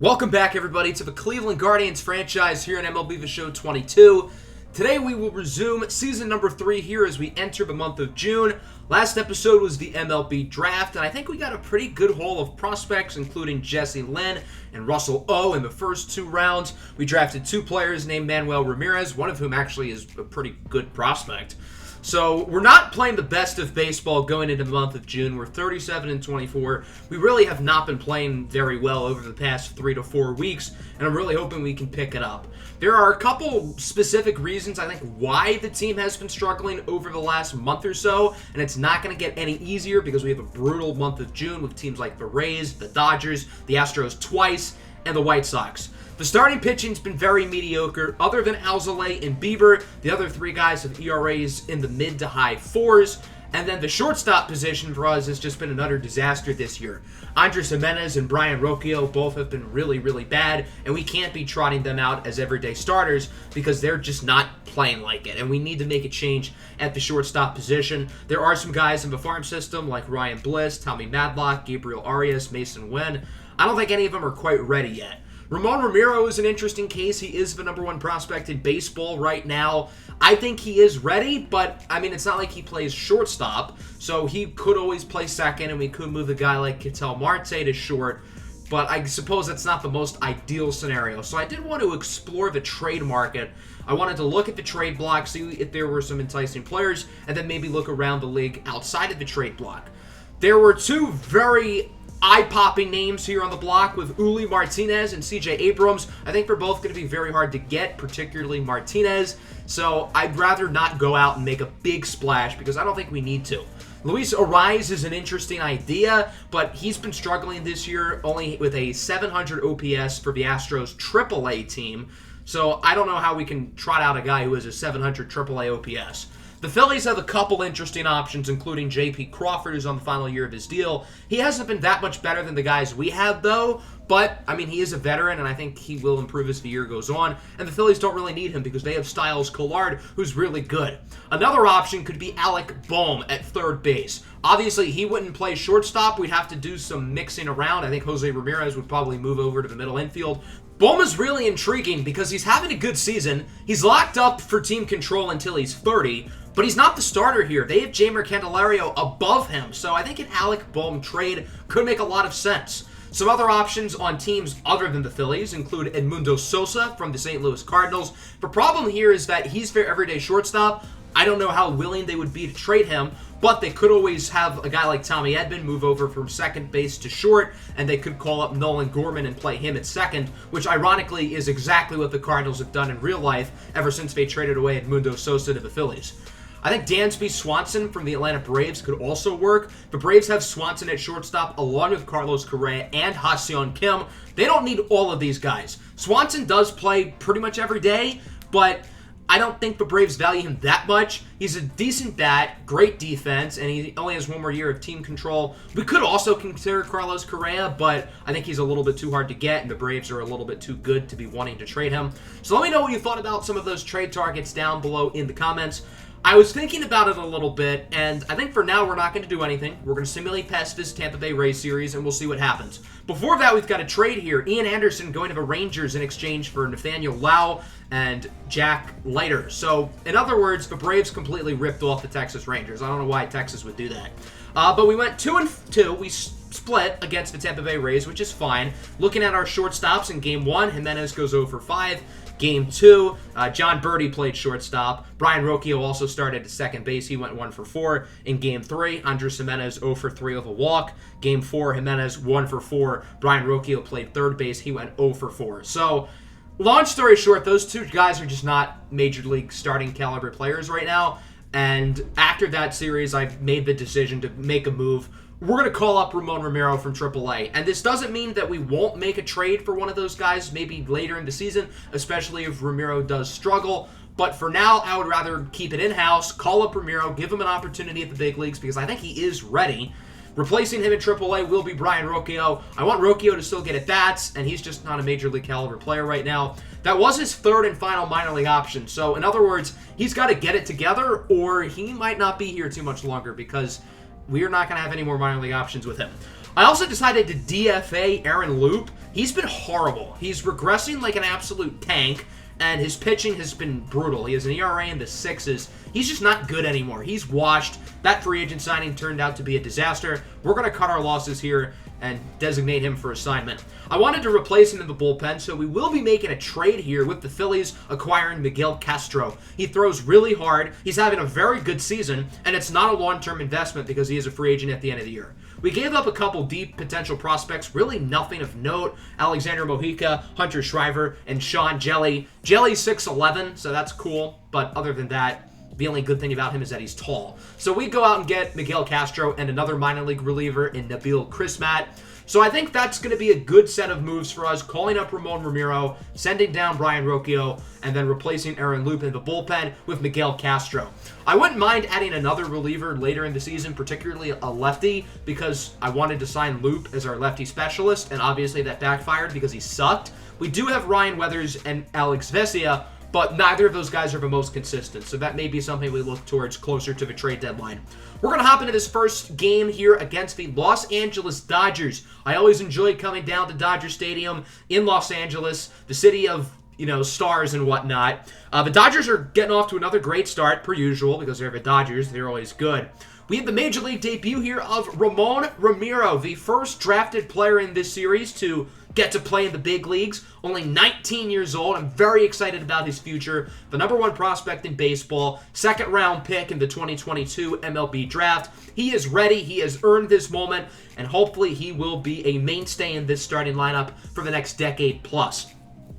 Welcome back, everybody, to the Cleveland Guardians franchise here in MLB The Show 22. Today we will resume season number 3 here as we enter the month of June. Last episode was the MLB draft, and I think we got a pretty good haul of prospects, including Jesse Lynn and Russell O in the first 2 rounds. We drafted 2 players named Manuel Ramirez, one of whom actually is a pretty good prospect. So we're not playing the best of baseball going into the month of June. We're 37-24. We really have not been playing very well over the past 3 to 4 weeks, and I'm really hoping we can pick it up. There are a couple specific reasons, I think, why the team has been struggling over the last month or so, and it's not going to get any easier because we have a brutal month of June with teams like the Rays, the Dodgers, the Astros twice, and the White Sox. The starting pitching's been very mediocre. Other than Alzolay and Bieber, the other 3 guys have ERAs in the mid to high 4s. And then the shortstop position for us has just been an utter disaster this year. Andres Gimenez and Brian Rocchio both have been really, really bad, and we can't be trotting them out as everyday starters because they're just not playing like it, and we need to make a change at the shortstop position. There are some guys in the farm system like Ryan Bliss, Tommy Madlock, Gabriel Arias, Mason Wynn. I don't think any of them are quite ready yet. Ramon Ramiro is an interesting case. He is the number 1 prospect in baseball right now. I think he is ready, but, I mean, it's not like he plays shortstop, so he could always play second, and we could move a guy like Ketel Marte to short, but I suppose that's not the most ideal scenario. So I did want to explore the trade market. I wanted to look at the trade block, see if there were some enticing players, and then maybe look around the league outside of the trade block. There were 2 very eye-popping names here on the block with Uli Martinez and CJ Abrams. I think they're both going to be very hard to get, particularly Martinez. So I'd rather not go out and make a big splash because I don't think we need to. Luis Ariz is an interesting idea, but he's been struggling this year only with a 700 OPS for the Astros AAA team. So I don't know how we can trot out a guy who has a 700 AAA OPS. The Phillies have a couple interesting options, including J.P. Crawford, who's on the final year of his deal. He hasn't been that much better than the guys we have, though, but, I mean, he is a veteran, and I think he will improve as the year goes on, and the Phillies don't really need him because they have Styles Collard, who's really good. Another option could be Alec Bohm at third base. Obviously, he wouldn't play shortstop. We'd have to do some mixing around. I think Jose Ramirez would probably move over to the middle infield. Bohm is really intriguing because he's having a good season. He's locked up for team control until he's 30, but he's not the starter here. They have Jeimer Candelario above him, so I think an Alec Bohm trade could make a lot of sense. Some other options on teams other than the Phillies include Edmundo Sosa from the St. Louis Cardinals. The problem here is that he's their everyday shortstop. I don't know how willing they would be to trade him, but they could always have a guy like Tommy Edman move over from second base to short, and they could call up Nolan Gorman and play him at second, which ironically is exactly what the Cardinals have done in real life ever since they traded away Edmundo Sosa to the Phillies. I think Dansby Swanson from the Atlanta Braves could also work. The Braves have Swanson at shortstop along with Carlos Correa and Ha-Seong Kim. They don't need all of these guys. Swanson does play pretty much every day, but I don't think the Braves value him that much. He's a decent bat, great defense, and he only has 1 more year of team control. We could also consider Carlos Correa, but I think he's a little bit too hard to get, and the Braves are a little bit too good to be wanting to trade him. So let me know what you thought about some of those trade targets down below in the comments. I was thinking about it a little bit, and I think for now we're not going to do anything. We're going to simulate past this Tampa Bay Rays series, and we'll see what happens. Before that, we've got a trade here. Ian Anderson going to the Rangers in exchange for Nathaniel Lau and Jack Leiter. So, in other words, the Braves completely ripped off the Texas Rangers. I don't know why Texas would do that. But we went 2-2. We split against the Tampa Bay Rays, which is fine. Looking at our shortstops in Game 1, Jimenez goes 0 for 5. Game 2, John Birdie played shortstop. Brian Rocchio also started at second base. He went 1 for 4. In Game 3, Andres Gimenez 0 for 3 with a walk. Game 4, Jimenez 1 for 4. Brian Rocchio played third base. He went 0 for 4. So, long story short, those 2 guys are just not major league starting caliber players right now. And after that series, I made the decision to make a move. We're going to call up Ramon Ramiro from AAA. And this doesn't mean that we won't make a trade for one of those guys maybe later in the season, especially if Ramiro does struggle. But for now, I would rather keep it in-house, call up Ramiro, give him an opportunity at the big leagues because I think he is ready. Replacing him in AAA will be Brian Rocchio. I want Rocchio to still get at-bats, and he's just not a major league caliber player right now. That was his 3rd and final minor league option. So, in other words, he's got to get it together, or he might not be here too much longer because we are not going to have any more minor league options with him. I also decided to DFA Aaron Loup. He's been horrible. He's regressing like an absolute tank, and his pitching has been brutal. He has an ERA in the 6s. He's just not good anymore. He's washed. That free agent signing turned out to be a disaster. We're going to cut our losses here and designate him for assignment. I wanted to replace him in the bullpen, so we will be making a trade here with the Phillies acquiring Miguel Castro. He throws really hard. He's having a very good season, and it's not a long-term investment because he is a free agent at the end of the year. We gave up a couple deep potential prospects, really nothing of note. Alexander Mojica, Hunter Shriver, and Sean Jelly. Jelly's 6'11", so that's cool, but other than that, the only good thing about him is that he's tall. So we go out and get Miguel Castro and another minor league reliever in Nabil Crismat. So I think that's going to be a good set of moves for us, calling up Ramon Ramiro, sending down Brian Rocchio, and then replacing Aaron Loup in the bullpen with Miguel Castro. I wouldn't mind adding another reliever later in the season, particularly a lefty, because I wanted to sign Loup as our lefty specialist, and obviously that backfired because he sucked. We do have Ryan Weathers and Alex Vesia, but neither of those guys are the most consistent, so that may be something we look towards closer to the trade deadline. We're going to hop into this first game here against the Los Angeles Dodgers. I always enjoy coming down to Dodger Stadium in Los Angeles, the city of, stars and whatnot. The Dodgers are getting off to another great start, per usual, because they're the Dodgers. They're always good. We have the Major League debut here of Ramon Ramiro, the first drafted player in this series to get to play in the big leagues. Only 19 years old. I'm very excited about his future. The number one prospect in baseball, second round pick in the 2022 MLB draft. He is ready. He has earned this moment, and hopefully he will be a mainstay in this starting lineup for the next decade plus.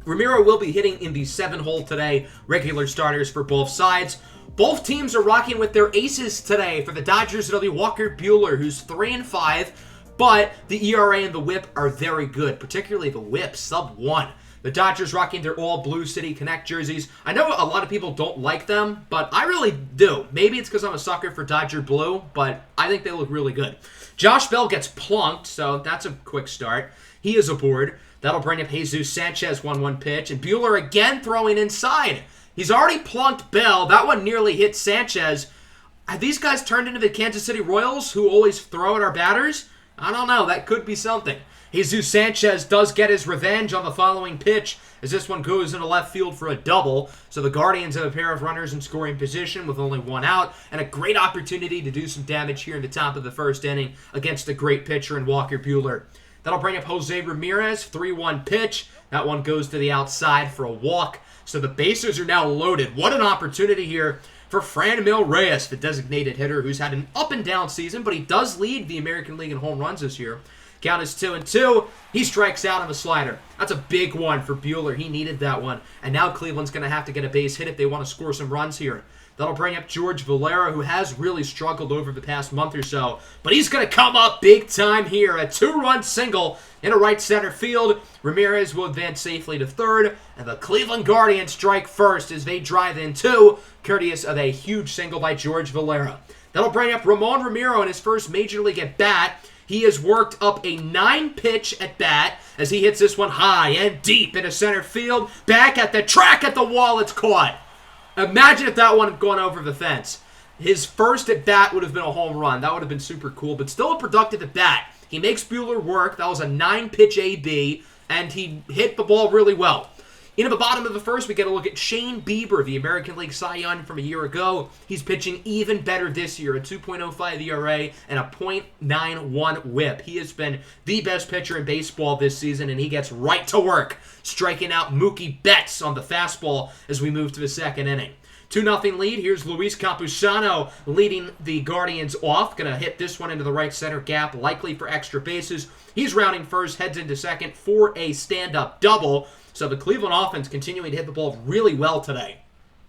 Ramiro will be hitting in the 7-hole today, regular starters for both sides. Both teams are rocking with their aces today. For the Dodgers, it'll be Walker Buehler, who's 3-5, but the ERA and the WHIP are very good, particularly the WHIP, sub-1. The Dodgers rocking their all Blue City Connect jerseys. I know a lot of people don't like them, but I really do. Maybe it's because I'm a sucker for Dodger Blue, but I think they look really good. Josh Bell gets plunked, so that's a quick start. He is aboard. That'll bring up Jesus Sanchez 1-1 pitch, and Buehler again throwing inside. He's already plunked Bell. That one nearly hit Sanchez. Have these guys turned into the Kansas City Royals who always throw at our batters? I don't know. That could be something. Jesus Sanchez does get his revenge on the following pitch as this one goes into left field for a double. So the Guardians have a pair of runners in scoring position with only one out and a great opportunity to do some damage here in the top of the first inning against a great pitcher in Walker Buehler. That'll bring up Jose Ramirez, 3-1 pitch. That one goes to the outside for a walk. So the bases are now loaded. What an opportunity here for Franmil Reyes, the designated hitter, who's had an up-and-down season, but he does lead the American League in home runs this year. Count is 2-2. He strikes out on the slider. That's a big one for Buehler. He needed that one. And now Cleveland's going to have to get a base hit if they want to score some runs here. That'll bring up George Valera, who has really struggled over the past month or so. But he's going to come up big time here. A 2-run single in a right center field. Ramirez will advance safely to third. And the Cleveland Guardians strike first as they drive in two, courteous of a huge single by George Valera. That'll bring up Ramon Ramiro in his first Major League at-bat. He has worked up a 9-pitch at-bat as he hits this one high and deep into center field. Back at the track at the wall, it's caught. Imagine if that one had gone over the fence. His first at-bat would have been a home run. That would have been super cool, but still a productive at-bat. He makes Buehler work. That was a 9-pitch AB, and he hit the ball really well. In the bottom of the first, we get a look at Shane Bieber, the American League Cy Young from a year ago. He's pitching even better this year, a 2.05 ERA and a .91 WHIP. He has been the best pitcher in baseball this season, and he gets right to work, striking out Mookie Betts on the fastball as we move to the second inning. 2-0 lead. Here's Luis Campusano leading the Guardians off. Going to hit this one into the right center gap, likely for extra bases. He's rounding first, heads into second for a stand-up double. So the Cleveland offense continuing to hit the ball really well today.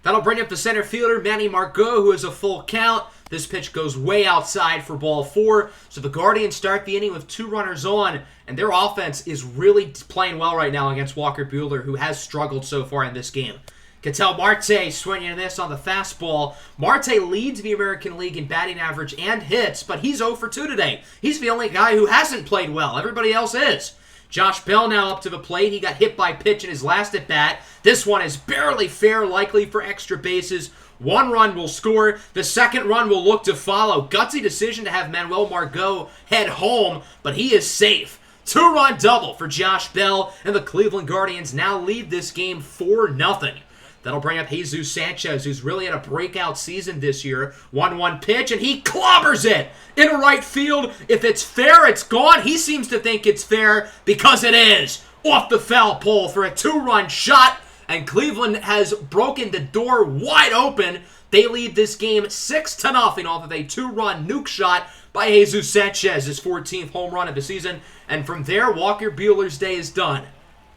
That'll bring up the center fielder, Manny Margot, who has a full count. This pitch goes way outside for ball 4. So the Guardians start the inning with 2 runners on, and their offense is really playing well right now against Walker Buehler, who has struggled so far in this game. Ketel Marte swinging this on the fastball. Marte leads the American League in batting average and hits, but he's 0 for 2 today. He's the only guy who hasn't played well. Everybody else is. Josh Bell now up to the plate. He got hit by pitch in his last at-bat. This one is barely fair, likely for extra bases. 1 run will score. The second run will look to follow. Gutsy decision to have Manuel Margot head home, but he is safe. 2-run double for Josh Bell, and the Cleveland Guardians now lead this game 4-0. That'll bring up Jesus Sanchez, who's really had a breakout season this year. 1-1 pitch, and he clobbers it into right field. If it's fair, it's gone. He seems to think it's fair because it is. Off the foul pole for a 2-run shot, and Cleveland has broken the door wide open. They lead this game 6-0 off of a 2-run nuke shot by Jesus Sanchez, his 14th home run of the season. And from there, Walker Buehler's day is done.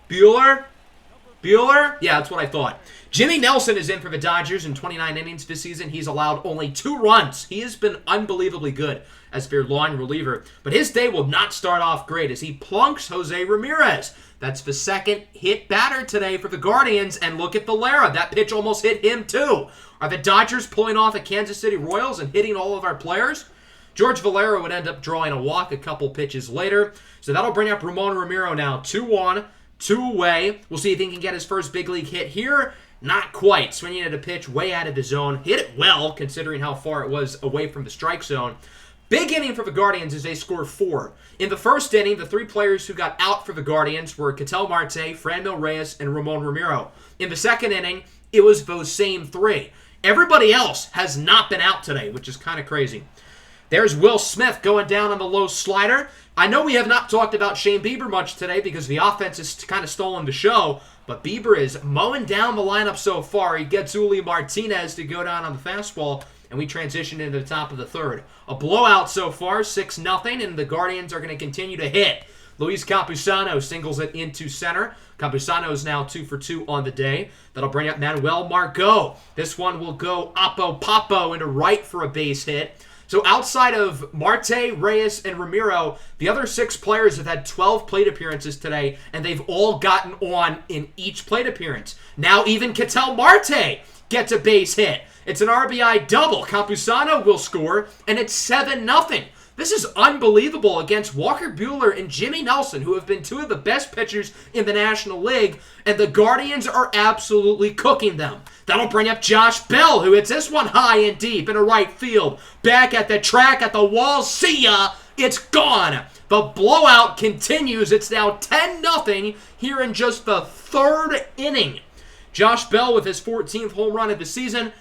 Buehler? Yeah, that's what I thought. Jimmy Nelson is in for the Dodgers in 29 innings this season. He's allowed only 2 runs. He has been unbelievably good as their line reliever. But his day will not start off great as he plunks Jose Ramirez. That's the second hit batter today for the Guardians. And look at Valera. That pitch almost hit him too. Are the Dodgers pulling off at Kansas City Royals and hitting all of our players? George Valera would end up drawing a walk a couple pitches later. So that'll bring up Ramon Romero now. 2-1, 2 away. We'll see if he can get his first big league hit here. Not quite. Swinging at a pitch way out of the zone. Hit it well, considering how far it was away from the strike zone. Big inning for the Guardians as they score 4. In the first inning, the 3 players who got out for the Guardians were Ketel Marte, Franmil Reyes, and Ramon Romero. In the second inning, it was those same 3. Everybody else has not been out today, which is kind of crazy. There's Will Smith going down on the low slider. I know we have not talked about Shane Bieber much today because the offense is kind of stolen the show, but Bieber is mowing down the lineup so far. He gets Uli Martinez to go down on the fastball, and we transition into the top of the third. A blowout so far, 6-0, and the Guardians are going to continue to hit. Luis Campusano singles it into center. Campusano is now 2 for 2 on the day. That'll bring up Manuel Margot. This one will go Oppo-Popo into right for a base hit. So outside of Marte, Reyes, and Ramiro, the other 6 players have had 12 plate appearances today, and they've all gotten on in each plate appearance. Now even Ketel Marte gets a base hit. It's an RBI double. Campusano will score, and it's 7-0. This is unbelievable against Walker Buehler and Jimmy Nelson, who have been 2 of the best pitchers in the National League, and the Guardians are absolutely cooking them. That'll bring up Josh Bell, who hits this one high and deep into right field. Back at the track, at the wall, see ya! It's gone! The blowout continues. It's now 10-0 here in just the 3rd inning. Josh Bell with his 14th home run of the season.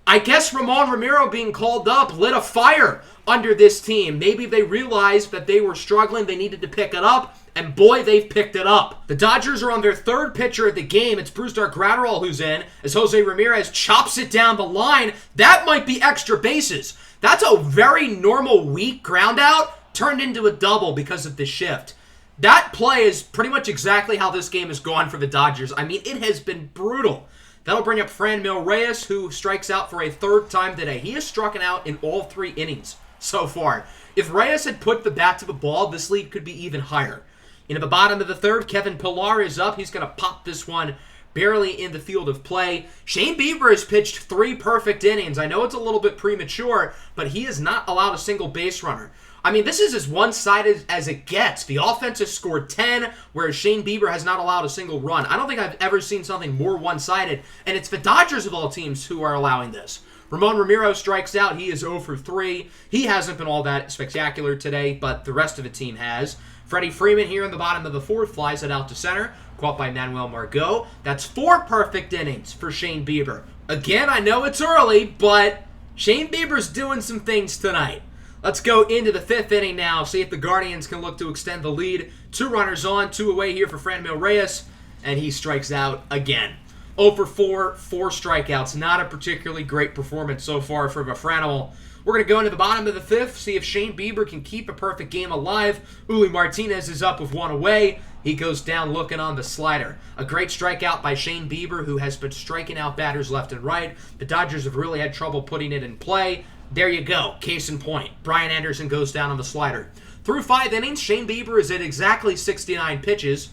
I guess Ramon Romero being called up lit a fire under this team. Maybe they realized that they were struggling, they needed to pick it up, and boy, they've picked it up. The Dodgers are on their 3rd pitcher of the game. It's Brusdar Graterol who's in, as Jose Ramirez chops it down the line. That might be extra bases. That's a very normal weak ground out turned into a double because of the shift. That play is pretty much exactly how this game has gone for the Dodgers. I mean, it has been brutal. That'll bring up Franmil Reyes, who strikes out for a 3rd time today. He has struck out in all 3 innings so far. If Reyes had put the bat to the ball, this lead could be even higher. Into the bottom of the 3rd, Kevin Pillar is up. He's going to pop this one barely in the field of play. Shane Bieber has pitched 3 perfect innings. I know it's a little bit premature, but he has not allowed a single base runner. I mean, this is as one-sided as it gets. The offense has scored 10, whereas Shane Bieber has not allowed a single run. I don't think I've ever seen something more one-sided, and it's the Dodgers of all teams who are allowing this. Ramon Romero strikes out. He is 0 for 3. He hasn't been all that spectacular today, but the rest of the team has. Freddie Freeman here in the bottom of the 4th flies it out to center, caught by Manuel Margot. That's 4 perfect innings for Shane Bieber. Again, I know it's early, but Shane Bieber's doing some things tonight. Let's go into the 5th inning now, see if the Guardians can look to extend the lead. 2 runners on, 2 away here for Franmil Reyes, and he strikes out again. 0 for 4, 4 strikeouts. Not a particularly great performance so far for Franmil. We're going to go into the bottom of the 5th, see if Shane Bieber can keep a perfect game alive. Uli Martinez is up with 1 away. He goes down looking on the slider. A great strikeout by Shane Bieber, who has been striking out batters left and right. The Dodgers have really had trouble putting it in play. There you go. Case in point. Brian Anderson goes down on the slider. Through 5 innings, Shane Bieber is at exactly 69 pitches.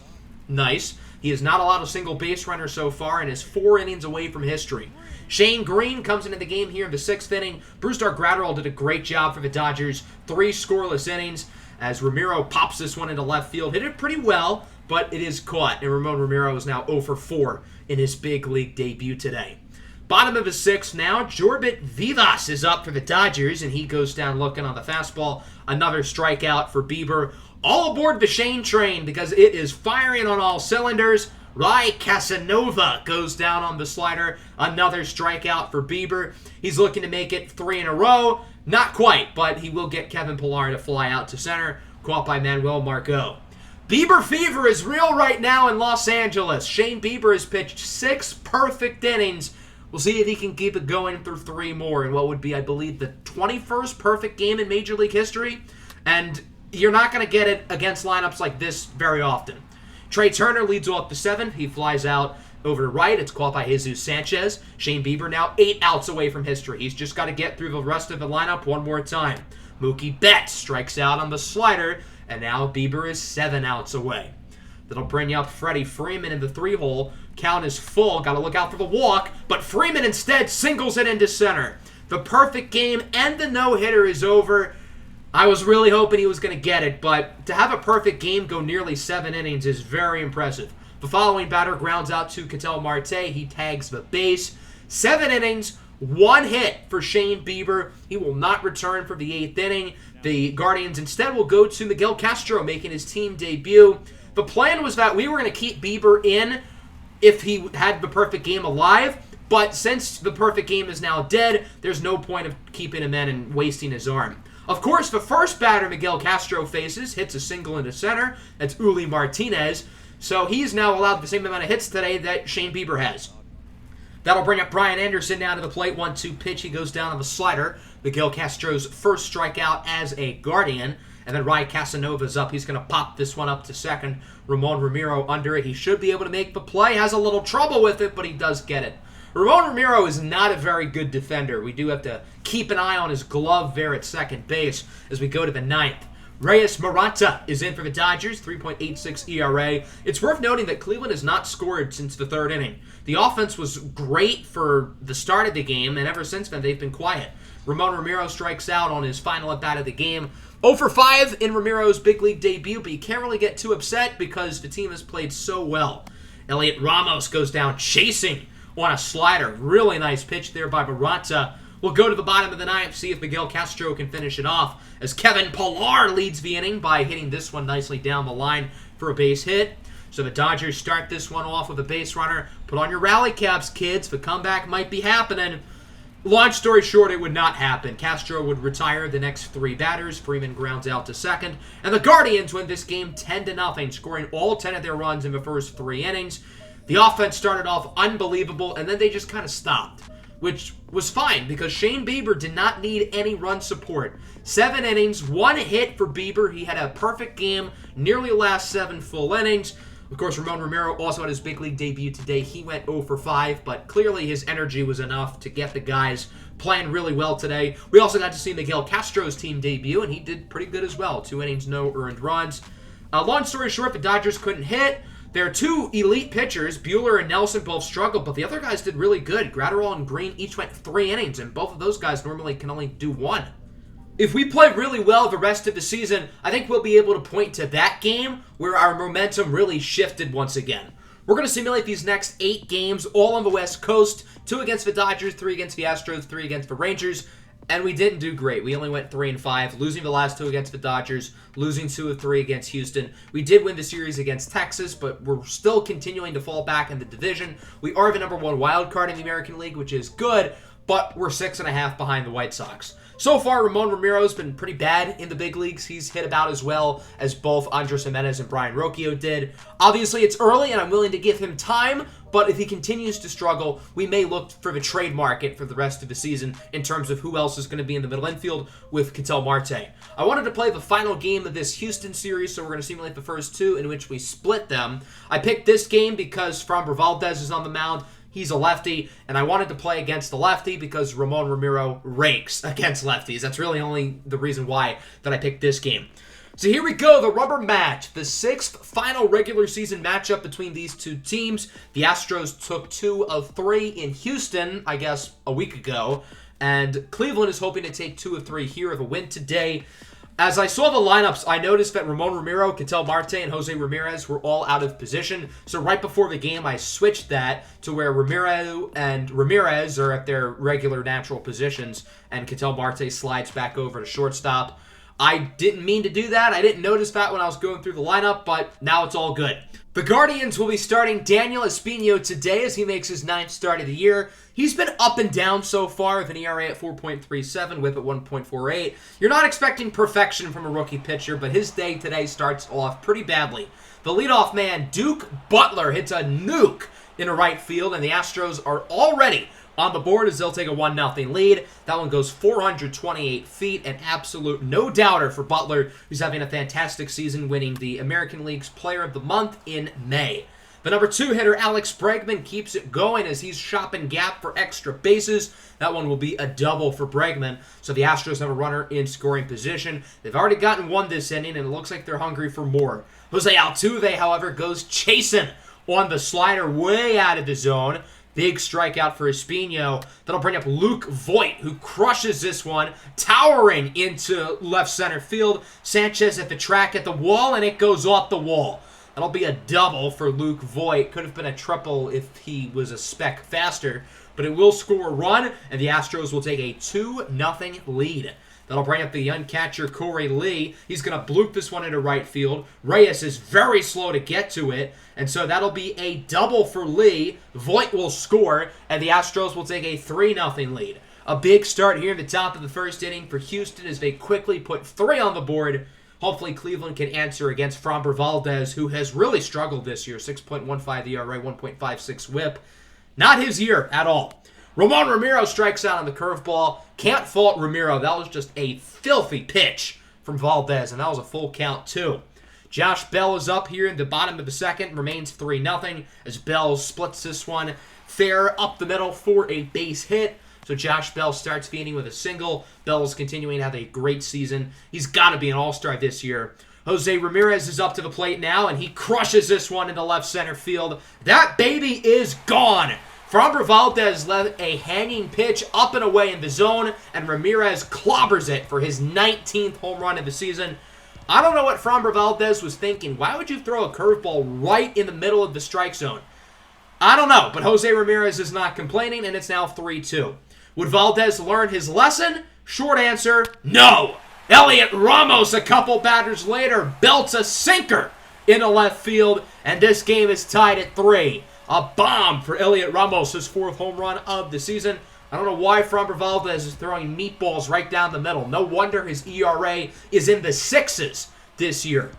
Nice. He has not allowed a single base runner so far and is 4 innings away from history. Shane Green comes into the game here in the 6th inning. Brusdar Graterol did a great job for the Dodgers. 3 scoreless innings as Ramiro pops this one into left field. Hit it pretty well, but it is caught. And Ramon Romero is now 0 for 4 in his big league debut today. Bottom of his sixth now, Jorbit Vivas is up for the Dodgers, and he goes down looking on the fastball. Another strikeout for Bieber. All aboard the Shane train because it is firing on all cylinders. Rai Casanova goes down on the slider. Another strikeout for Bieber. He's looking to make it 3 in a row. Not quite, but he will get Kevin Pillar to fly out to center, caught by Manuel Margot. Bieber fever is real right now in Los Angeles. Shane Bieber has pitched 6 perfect innings. We'll see if he can keep it going through 3 more in what would be, I believe, the 21st perfect game in Major League history. And you're not going to get it against lineups like this very often. Trey Turner leads off the 7th. He flies out over to right. It's caught by Jesus Sanchez. Shane Bieber now 8 outs away from history. He's just got to get through the rest of the lineup one more time. Mookie Betts strikes out on the slider, and now Bieber is 7 outs away. That'll bring up Freddie Freeman in the 3-hole. Count is full. Got to look out for the walk, but Freeman instead singles it into center. The perfect game and the no-hitter is over. I was really hoping he was going to get it, but to have a perfect game go nearly 7 innings is very impressive. The following batter grounds out to Ketel Marte. He tags the base. 7 innings, 1 hit for Shane Bieber. He will not return for the 8th inning. The Guardians instead will go to Miguel Castro, making his team debut. The plan was that we were going to keep Bieber in if he had the perfect game alive, but since the perfect game is now dead, there's no point of keeping him in and wasting his arm. Of course, the first batter Miguel Castro faces hits a single into center. That's Uli Martinez. So he's now allowed the same amount of hits today that Shane Bieber has. That'll bring up Brian Anderson down to the plate. 1-2 pitch. He goes down on the slider. Miguel Castro's first strikeout as a Guardian. And then Rai Casanova's up. He's going to pop this one up to second. Ramon Ramiro under it. He should be able to make the play. Has a little trouble with it, but he does get it. Ramon Ramiro is not a very good defender. We do have to keep an eye on his glove there at second base as we go to the 9th. Reyes Maranta is in for the Dodgers, 3.86 ERA. It's worth noting that Cleveland has not scored since the 3rd inning. The offense was great for the start of the game, and ever since then they've been quiet. Ramon Ramiro strikes out on his final at-bat of the game. 0 for 5 in Ramiro's big league debut, but you can't really get too upset because the team has played so well. Elliot Ramos goes down chasing on a slider. Really nice pitch there by Maranta. We'll go to the bottom of the 9th, see if Miguel Castro can finish it off, as Kevin Pillar leads the inning by hitting this one nicely down the line for a base hit. So the Dodgers start this one off with a base runner. Put on your rally caps, kids. The comeback might be happening. Long story short, it would not happen. Castro would retire the next 3 batters. Freeman grounds out to second. And the Guardians win this game 10-0, scoring all 10 of their runs in the first 3 innings. The offense started off unbelievable, and then they just kind of stopped, which was fine because Shane Bieber did not need any run support. 7 innings, 1 hit for Bieber. He had a perfect game, nearly last 7 full innings. Of course, Ramon Ramiro also had his big league debut today. He went 0 for 5, but clearly his energy was enough to get the guys playing really well today. We also got to see Miguel Castro's team debut, and he did pretty good as well. 2 innings, no earned runs. Long story short, the Dodgers couldn't hit. There are 2 elite pitchers. Buehler and Nelson both struggled, but the other guys did really good. Gratterall and Green each went 3 innings, and both of those guys normally can only do 1. If we play really well the rest of the season, I think we'll be able to point to that game where our momentum really shifted once again. We're going to simulate these next 8 games, all on the West Coast. 2 against the Dodgers, 3 against the Astros, 3 against the Rangers. And we didn't do great. We only went 3-5, losing the last 2 against the Dodgers, losing 2 of 3 against Houston. We did win the series against Texas, but we're still continuing to fall back in the division. We are the number 1 wild card in the American League, which is good, but we're 6.5 behind the White Sox. So far, Ramon Ramiro's been pretty bad in the big leagues. He's hit about as well as both Andres Gimenez and Brian Rocchio did. Obviously, it's early, and I'm willing to give him time, but if he continues to struggle, we may look for the trade market for the rest of the season in terms of who else is going to be in the middle infield with Ketel Marte. I wanted to play the final game of this Houston series, so we're going to simulate the first 2 in which we split them. I picked this game because Framber Valdez is on the mound. He's a lefty, and I wanted to play against the lefty because Ramon Ramiro rakes against lefties. That's really only the reason why that I picked this game. So here we go, the rubber match, the 6th final regular season matchup between these 2 teams. The Astros took 2 of 3 in Houston, I guess, a week ago, and Cleveland is hoping to take 2 of 3 here of a win today. As I saw the lineups, I noticed that Ramon Romero, Ketel Marte, and Jose Ramirez were all out of position. So right before the game, I switched that to where Romero and Ramirez are at their regular natural positions, and Ketel Marte slides back over to shortstop. I didn't mean to do that. I didn't notice that when I was going through the lineup, but now it's all good. The Guardians will be starting Daniel Espino today as he makes his 9th start of the year. He's been up and down so far with an ERA at 4.37, whip at 1.48. You're not expecting perfection from a rookie pitcher, but his day today starts off pretty badly. The leadoff man, Duke Butler, hits a nuke into right field, and the Astros are already on the board as they'll take a 1-0 lead. That one goes 428 feet, an absolute no-doubter for Butler, who's having a fantastic season, winning the American League's Player of the Month in May. The number 2 hitter, Alex Bregman, keeps it going as he's shopping gap for extra bases. That one will be a double for Bregman, so the Astros have a runner in scoring position. They've already gotten one this inning, and it looks like they're hungry for more. Jose Altuve, however, goes chasing on the slider way out of the zone. Big strikeout for Espino. That'll bring up Luke Voit, who crushes this one, towering into left center field. Sanchez at the track at the wall, and it goes off the wall. That'll be a double for Luke Voit. Could have been a triple if he was a speck faster, but it will score a run, and the Astros will take a 2-0 lead. That'll bring up the young catcher, Corey Lee. He's going to bloop this one into right field. Reyes is very slow to get to it, and so that'll be a double for Lee. Voit will score, and the Astros will take a 3-0 lead. A big start here in the top of the first inning for Houston as they quickly put 3 on the board. Hopefully Cleveland can answer against Framber Valdez, who has really struggled this year. 6.15 ERA, 1.56 whip. Not his year at all. Ramon Romero strikes out on the curveball. Can't fault Romero. That was just a filthy pitch from Valdez, and that was a full count, too. Josh Bell is up here in the bottom of the second. Remains 3-0 as Bell splits this one fair up the middle for a base hit. So Josh Bell starts the inning with a single. Bell's continuing to have a great season. He's got to be an all-star this year. Jose Ramirez is up to the plate now, and he crushes this one into left center field. That baby is gone. Framber Valdez led a hanging pitch up and away in the zone, and Ramirez clobbers it for his 19th home run of the season. I don't know what Framber Valdez was thinking. Why would you throw a curveball right in the middle of the strike zone? I don't know, but Jose Ramirez is not complaining, and it's now 3-2. Would Valdez learn his lesson? Short answer, no. Elliot Ramos, a couple batters later, belts a sinker into left field, and this game is tied at 3. A bomb for Elliot Ramos, his 4th home run of the season. I don't know why Framber Valdez is throwing meatballs right down the middle. No wonder his ERA is in the 6s this year.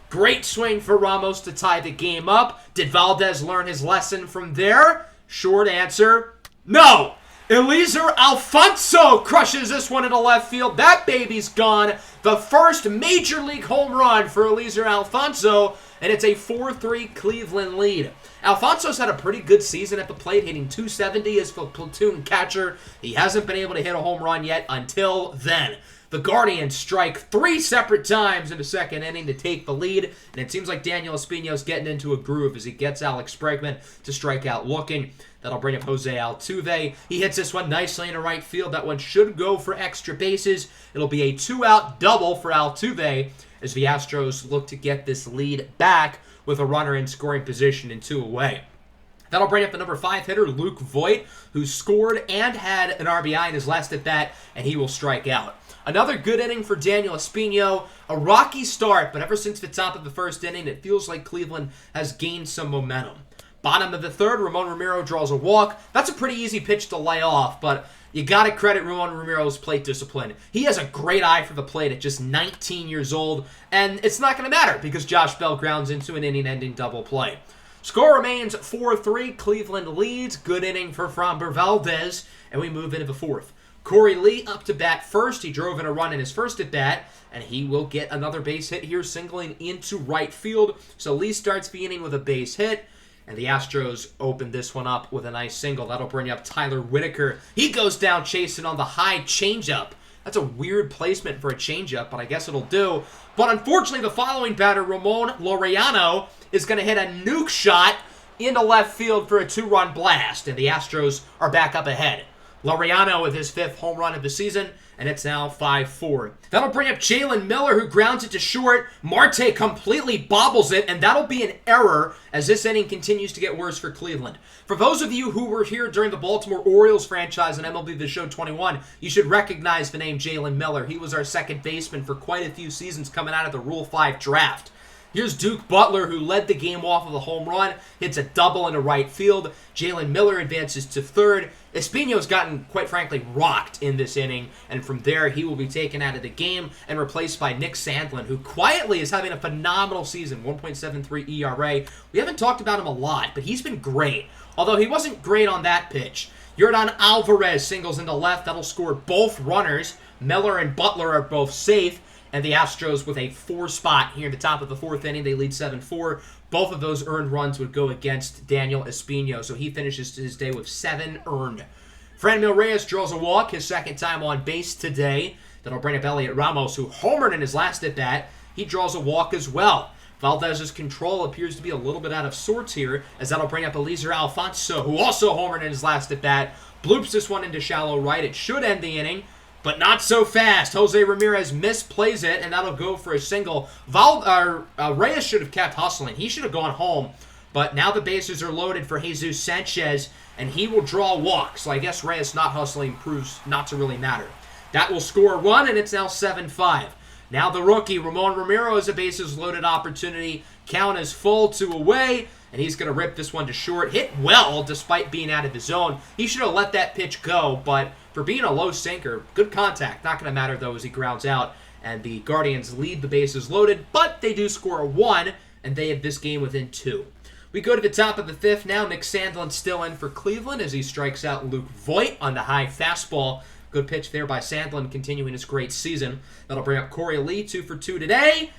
Great swing for Ramos to tie the game up. Did Valdez learn his lesson from there? Short answer, no. Eliezer Alfonso crushes this one into left field. That baby's gone. The first major league home run for Eliezer Alfonso, and it's a 4-3 Cleveland lead. Alfonso's had a pretty good season at the plate, hitting .270 as a platoon catcher. He hasn't been able to hit a home run yet until then. The Guardians strike 3 separate times in the second inning to take the lead, and it seems like Daniel Espino's getting into a groove as he gets Alex Bregman to strike out looking. That'll bring up Jose Altuve. He hits this one nicely into right field. That one should go for extra bases. It'll be a 2-out double for Altuve as the Astros look to get this lead back with a runner in scoring position and 2 away. That'll bring up the number 5 hitter, Luke Voit, who scored and had an RBI in his last at-bat, and he will strike out. Another good inning for Daniel Espino. A rocky start, but ever since the top of the first inning, it feels like Cleveland has gained some momentum. Bottom of the third, Ramon Romero draws a walk. That's a pretty easy pitch to lay off, but you got to credit Ramon Romero's plate discipline. He has a great eye for the plate at just 19 years old, and it's not going to matter because Josh Bell grounds into an inning-ending double play. Score remains 4-3. Cleveland leads. Good inning for Framber Valdez, and we move into the 4th. Corey Lee up to bat first. He drove in a run in his first at-bat, and he will get another base hit here, singling into right field. So Lee starts the inning with a base hit, and the Astros open this one up with a nice single. That'll bring up Tyler Whitaker. He goes down chasing on the high changeup. That's a weird placement for a changeup, but I guess it'll do. But unfortunately, the following batter, Ramon Laureano, is going to hit a nuke shot into left field for a 2-run blast, and the Astros are back up ahead. Laureano with his 5th home run of the season, and it's now 5-4. That'll bring up Jalen Miller, who grounds it to short. Marte completely bobbles it, and that'll be an error as this inning continues to get worse for Cleveland. For those of you who were here during the Baltimore Orioles franchise on MLB The Show 21, you should recognize the name Jalen Miller. He was our second baseman for quite a few seasons coming out of the Rule 5 draft. Here's Duke Butler, who led the game off of a home run, hits a double into right field. Jalen Miller advances to third. Espino's gotten, quite frankly, rocked in this inning, and from there, he will be taken out of the game and replaced by Nick Sandlin, who quietly is having a phenomenal season, 1.73 ERA. We haven't talked about him a lot, but he's been great, although he wasn't great on that pitch. Yordan Alvarez singles into left. That'll score both runners. Miller and Butler are both safe. And the Astros with a 4 spot here in the top of the 4th inning. They lead 7-4. Both of those earned runs would go against Daniel Espino, so he finishes his day with 7 earned. Franmil Reyes draws a walk, his 2nd time on base today. That'll bring up Elliot Ramos, who homered in his last at-bat. He draws a walk as well. Valdez's control appears to be a little bit out of sorts here, as that'll bring up Eliezer Alfonso, who also homered in his last at-bat. Bloops this one into shallow right. It should end the inning. But not so fast. Jose Ramirez misplays it, and that'll go for a single. Reyes should have kept hustling. He should have gone home. But now the bases are loaded for Jesus Sanchez, and he will draw a walk. So I guess Reyes not hustling proves not to really matter. That will score a run, and it's now 7-5. Now the rookie, Ramon Romero, has a bases-loaded opportunity. Count is full, 2 away, and he's going to rip this one to short. Hit well, despite being out of the zone. He should have let that pitch go, but for being a low sinker, good contact. Not going to matter, though, as he grounds out. And the Guardians lead the bases loaded, but they do score a 1, and they have this game within 2. We go to the top of the 5th now. Nick Sandlin still in for Cleveland as he strikes out Luke Voit on the high fastball. Good pitch there by Sandlin, continuing his great season. That'll bring up Corey Lee, 2 for 2 today.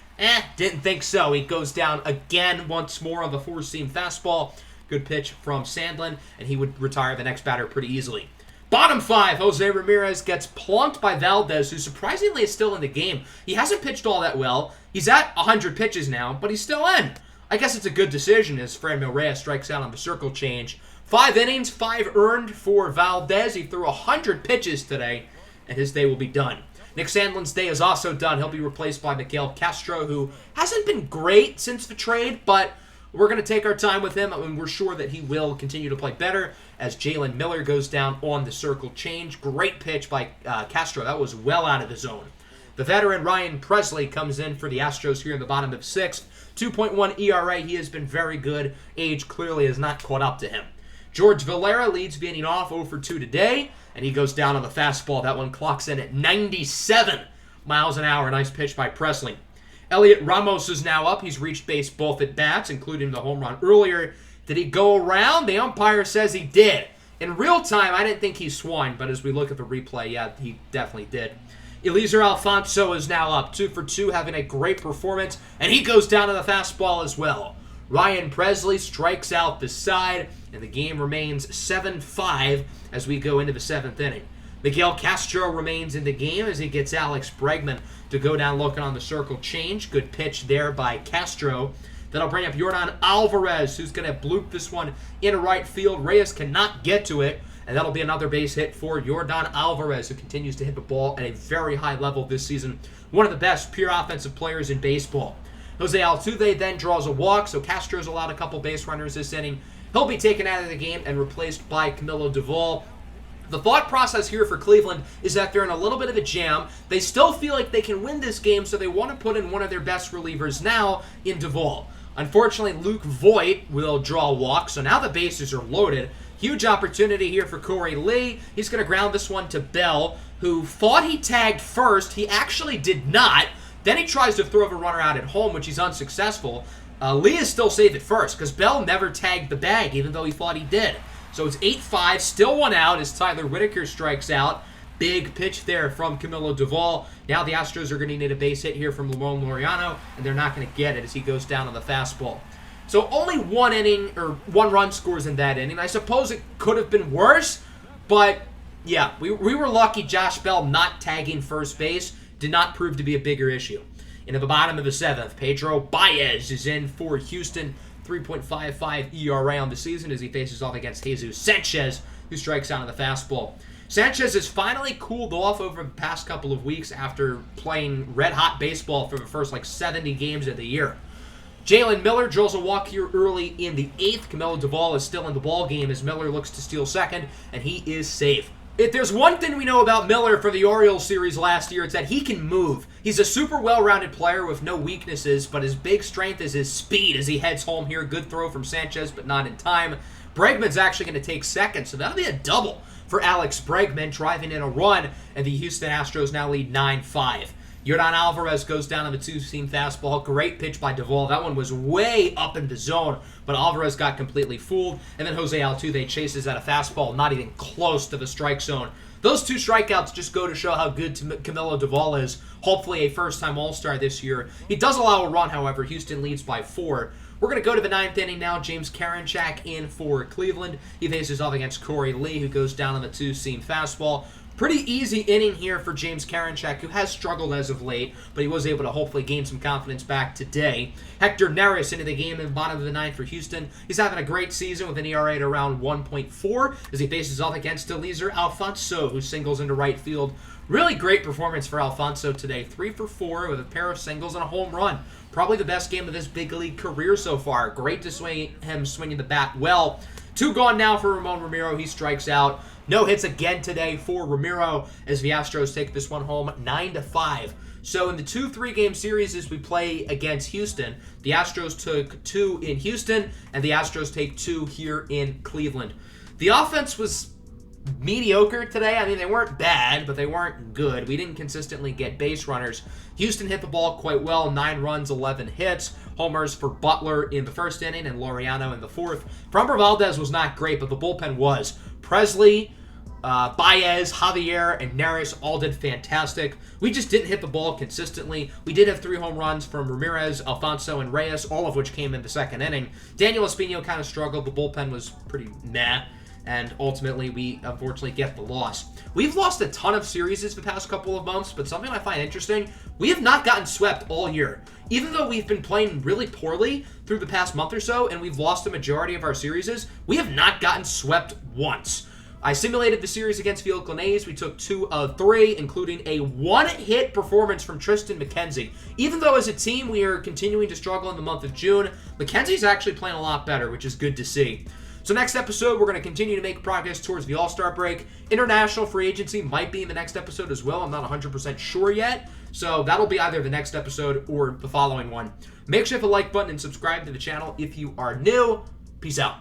Didn't think so. He goes down again once more on the 4-seam fastball. Good pitch from Sandlin, and he would retire the next batter pretty easily. Bottom 5, Jose Ramirez gets plunked by Valdez, who surprisingly is still in the game. He hasn't pitched all that well. He's at 100 pitches now, but he's still in. I guess it's a good decision as Franmil Reyes strikes out on the circle change. 5 innings, 5 earned for Valdez. He threw 100 pitches today, and his day will be done. Nick Sandlin's day is also done. He'll be replaced by Miguel Castro, who hasn't been great since the trade, but we're going to take our time with him, and we're sure that he will continue to play better as Jalen Miller goes down on the circle change. Great pitch by Castro. That was well out of the zone. The veteran Ryan Presley comes in for the Astros here in the bottom of 6th. 2.1 ERA. He has been very good. Age clearly has not caught up to him. George Valera leads the inning off 0 for 2 today, and he goes down on the fastball. That one clocks in at 97 miles an hour. Nice pitch by Presley. Elliot Ramos is now up. He's reached base both at bats, including the home run earlier. Did he go around? The umpire says he did. In real time, I didn't think he swung, but as we look at the replay, yeah, he definitely did. Eliezer Alfonso is now up, 2 for 2, having a great performance, and he goes down to the fastball as well. Ryan Presley strikes out the side, and the game remains 7-5 as we go into the 7th inning. Miguel Castro remains in the game as he gets Alex Bregman to go down looking on the circle change. Good pitch there by Castro. That'll bring up Yordan Alvarez, who's going to bloop this one into right field. Reyes cannot get to it, and that'll be another base hit for Yordan Alvarez, who continues to hit the ball at a very high level this season. One of the best pure offensive players in baseball. Jose Altuve then draws a walk, so Castro's allowed a couple base runners this inning. He'll be taken out of the game and replaced by Camilo Doval. The thought process here for Cleveland is that they're in a little bit of a jam. They still feel like they can win this game, so they want to put in one of their best relievers now in Doval. Unfortunately, Luke Voit will draw a walk, so now the bases are loaded. Huge opportunity here for Corey Lee. He's going to ground this one to Bell, who thought he tagged first. He actually did not. Then he tries to throw the runner out at home, which he's unsuccessful. Lee is still safe at first because Bell never tagged the bag, even though he thought he did. So it's 8-5, still 1 out as Tyler Whitaker strikes out. Big pitch there from Camilo Doval. Now the Astros are going to need a base hit here from Ramon Laureano, and they're not going to get it as he goes down on the fastball. So only 1 inning, or 1 run scores in that inning. I suppose it could have been worse, but yeah, we were lucky Josh Bell not tagging first base did not prove to be a bigger issue. Into the bottom of the 7th, Pedro Baez is in for Houston. 3.55 ERA on the season as he faces off against Jesus Sanchez, who strikes out on the fastball. Sanchez has finally cooled off over the past couple of weeks after playing red-hot baseball for the first 70 games of the year. Jalen Miller draws a walk here early in the 8th. Camilo Doval is still in the ball game as Miller looks to steal second, and he is safe. If there's one thing we know about Miller for the Orioles series last year, it's that he can move. He's a super well-rounded player with no weaknesses, but his big strength is his speed as he heads home here. Good throw from Sanchez, but not in time. Bregman's actually going to take second, so that'll be a double for Alex Bregman, driving in a run, and the Houston Astros now lead 9-5. Yordan Alvarez goes down on the two-seam fastball. Great pitch by Doval. That one was way up in the zone, but Alvarez got completely fooled. And then Jose Altuve chases at a fastball, not even close to the strike zone. Those 2 strikeouts just go to show how good Camilo Doval is. Hopefully a first-time All-Star this year. He does allow a run, however. Houston leads by 4. We're going to go to the 9th inning now. James Karinchak in for Cleveland. He faces off against Corey Lee, who goes down on the two-seam fastball. Pretty easy inning here for James Karinchak, who has struggled as of late, but he was able to hopefully gain some confidence back today. Hector Neris into the game in the bottom of the 9th for Houston. He's having a great season with an ERA at around 1.4 as he faces off against Eliezer Alfonso, who singles into right field. Really great performance for Alfonso today. 3 for 4 with a pair of singles and a home run. Probably the best game of his big league career so far. Great to see him swinging the bat well. 2 gone now for Ramon Ramiro. He strikes out. No hits again today for Ramiro as the Astros take this one home 9-5. So in the 2-3 game series as we play against Houston, the Astros took 2 in Houston and the Astros take 2 here in Cleveland. The offense was mediocre today. I mean, they weren't bad, but they weren't good. We didn't consistently get base runners. Houston hit the ball quite well, 9 runs, 11 hits. Homers for Butler in the first inning and Laureano in the 4th. Framber Valdez was not great, but the bullpen was. Presley, Baez, Javier, and Neris all did fantastic. We just didn't hit the ball consistently. We did have 3 home runs from Ramirez, Alfonso, and Reyes, all of which came in the second inning. Daniel Espino kind of struggled. The bullpen was pretty meh. And ultimately, we unfortunately get the loss. We've lost a ton of series the past couple of months, but something I find interesting, we have not gotten swept all year. Even though we've been playing really poorly through the past month or so, and we've lost the majority of our series, we have not gotten swept once. I simulated the series against the Oakland A's. We took 2 of 3, including a 1-hit performance from Tristan McKenzie. Even though as a team we are continuing to struggle in the month of June, McKenzie's actually playing a lot better, which is good to see. So next episode, we're going to continue to make progress towards the All-Star break. International free agency might be in the next episode as well. I'm not 100% sure yet. So that'll be either the next episode or the following one. Make sure to hit the like button and subscribe to the channel if you are new. Peace out.